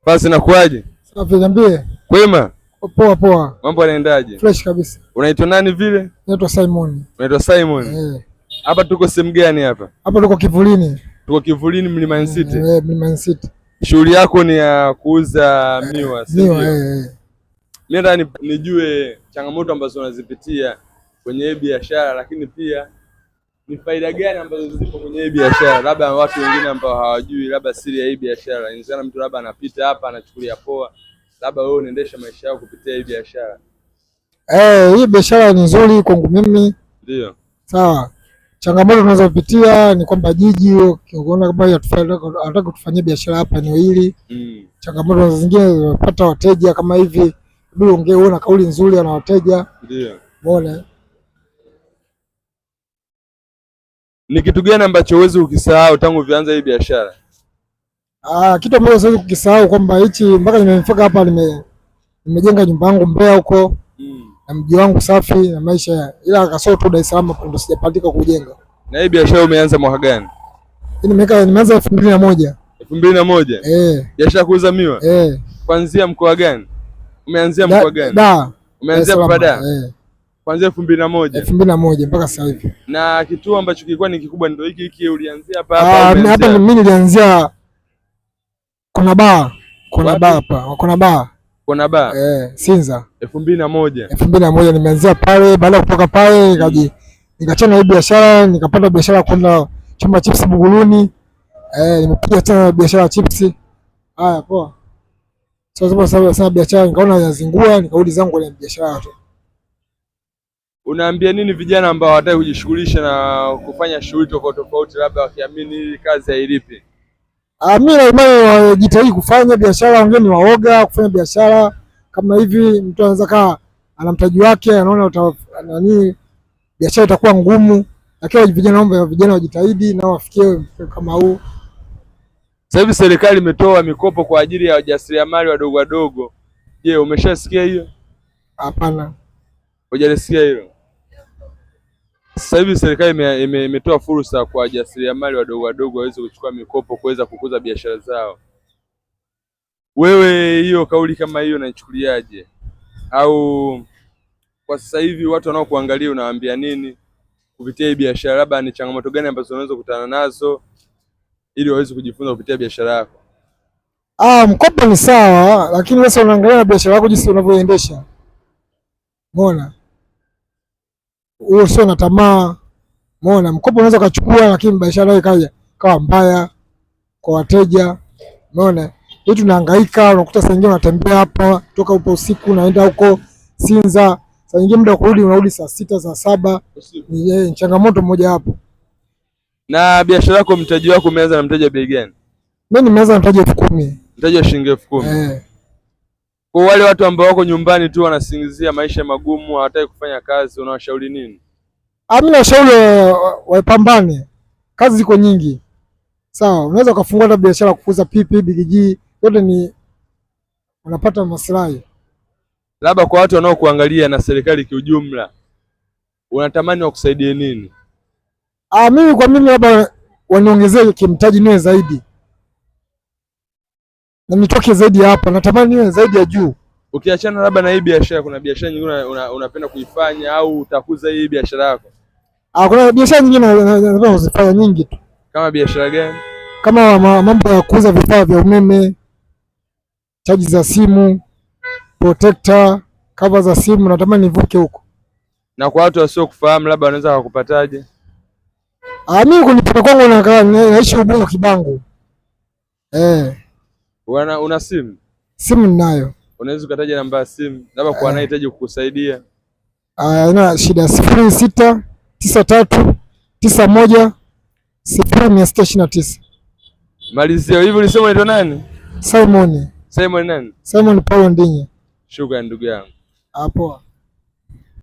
Basi nakuaje? Safi, niambie. Kwema? Poa poa. Mambo yanaendaje? Fresh kabisa. Unaitwa nani vile? Naitwa Simon. Unaitwa Simon? Hapa tuko sehemu gani hapa? Hapa tuko Kivulini. Tuko Kivulini Mlimani City. Mlimani City. Shughuli yako ni ya kuuza miwa, si ndio? Mimi nataka nijue changamoto ambazo unazipitia kwenye hii biashara, lakini pia ni faida gani ambazo zipo kwenye hii biashara, labda watu wengine ambao hawajui labda siri ya hii biashara. Inawezekana mtu labda anapita hapa anachukulia poa, labda wewe unaendesha maisha yako kupitia hii biashara. Hii biashara ni nzuri kwangu mimi. Ndio. Sawa. Changamoto tunazopitia ni kwamba jiji ukiona kama anataka kutufanyia biashara hapa eneo hili. Changamoto zingine zinapata wateja kama hivi, bila ungeona kauli nzuri na wateja. Ndio. Umeona? Ni kitu gani ambacho huwezi ukisahau tangu vianza hii biashara? Kitu ambacho siwezi kukisahau kwamba hichi mpaka nimefika hapa nimejenga nyumba yangu Mbeya huko. Na mji wangu safi na maisha, ila kasoro tu Dar es Salaam ndo sijapatika kujenga. Na hii biashara umeanza mwaka gani? Nimeanza 2001. 2001? Biashara kuuza miwa? Kuanzia mkoa gani? Umeanzia mkoa gani? Umeanzia kwa Dar? Kuanzia 2001. 2001 mpaka sasa hivi. Na kituo ambacho kilikuwa ni kikubwa ndio hiki ulianzia hapa hapa mimi nilianzia kuna baa hapa. Kuna baa Sinza 2001. 2001 nimeanzia pale. Baada ya kutoka pale nikachana hii biashara, nikapata biashara kwenda chumba chips Buguruni. Nimepiga tena biashara chips. Haya poa. Sasa biashara nikaona nazingua, nikarudi zangu kwenye biashara tu. Unaambia nini vijana ambao hawataka kujishughulisha na kufanya shughuli tofauti, labda wakiamini hii kazi hailipi? Mimi na imani wajitahidi kufanya biashara, wengine ni waoga kufanya biashara kama hivi. Mtu anaweza kaa ana mtaji wake, anaona biashara itakuwa ngumu, lakini vijana wajitahidi na wafikie kama huu. Sasa hivi serikali imetoa mikopo kwa ajili ya wajasiriamali wadogo wadogo. Je, umeshasikia hiyo? Hapana. Hujalisikia hilo? Sasa hivi serikali imetoa fursa kwa wajasiriamali wadogo wadogo waweze kuchukua mikopo kuweza kukuza biashara zao. Wewe hiyo kauli kama hiyo unaichukuliaje? Au kwa sasa hivi watu wanaokuangalia unawaambia nini kupitia hii biashara? Labda ni changamoto gani ambazo unaweza kukutana nazo ili waweze kujifunza kupitia biashara yako? Mkopo ni sawa, lakini sasa unaangalia biashara yako jinsi unavyoendesha. Umeona? Huo sio na tamaa. Umeona? Mkopo unaweza kuchukua, lakini biashara ikaja kawa mbaya kwa wateja. Umeona? Hii tunahangaika, unakuta saa nyingine unatembea hapa toka upo usiku unaenda huko Sinza, saa nyingine muda kurudi unarudi saa 6 saa 7. Ni changamoto moja hapo. Na biashara yako mtaji wako umeanza na mtaji wa bei gani? Mimi nimeanza na mtaji wa 10,000. Mtaji wa shilingi 10,000. Kwa wale watu ambao wako nyumbani tu wanasingizia maisha magumu, hawataki kufanya kazi, unawashauri nini? Mimi nashauri wapambane. Kazi ziko nyingi. Sawa, unaweza ukafungua hata biashara kuuza pipi, bigiji, yote ni unapata maslahi. Labda kwa watu wanaokuangalia na serikali kiujumla, unatamani wakusaidie nini? Mimi labda waniongezee kimtaji niwe zaidi. Na nitoke zaidi hapa, natamani niwe zaidi ya juu. Ukiachana labda na hii biashara, kuna biashara nyingine unapenda kuifanya au utakuza hii biashara yako? Kuna biashara nyingine napenda kuzifanya nyingi tu. Kama biashara gani? Kama mambo ya kuuza vifaa vya umeme, chaji za simu, protector, cover za simu, natamani nivuke huko. Na kwa watu wasio kufahamu labda wanaweza kukupataje? Mimi kunipata kwangu naishi Ubungo Kibangu. Una simu? Simu ninayo. Unaweza ukataja namba ya simu labda kwa anahitaji kukusaidia? Ina shida 0693910629. Malizia hivyo. Ulisema unaitwa nani? Simon. Simon nani? Simon Paulo Ndinye. Shukrani ndugu yangu. Poa.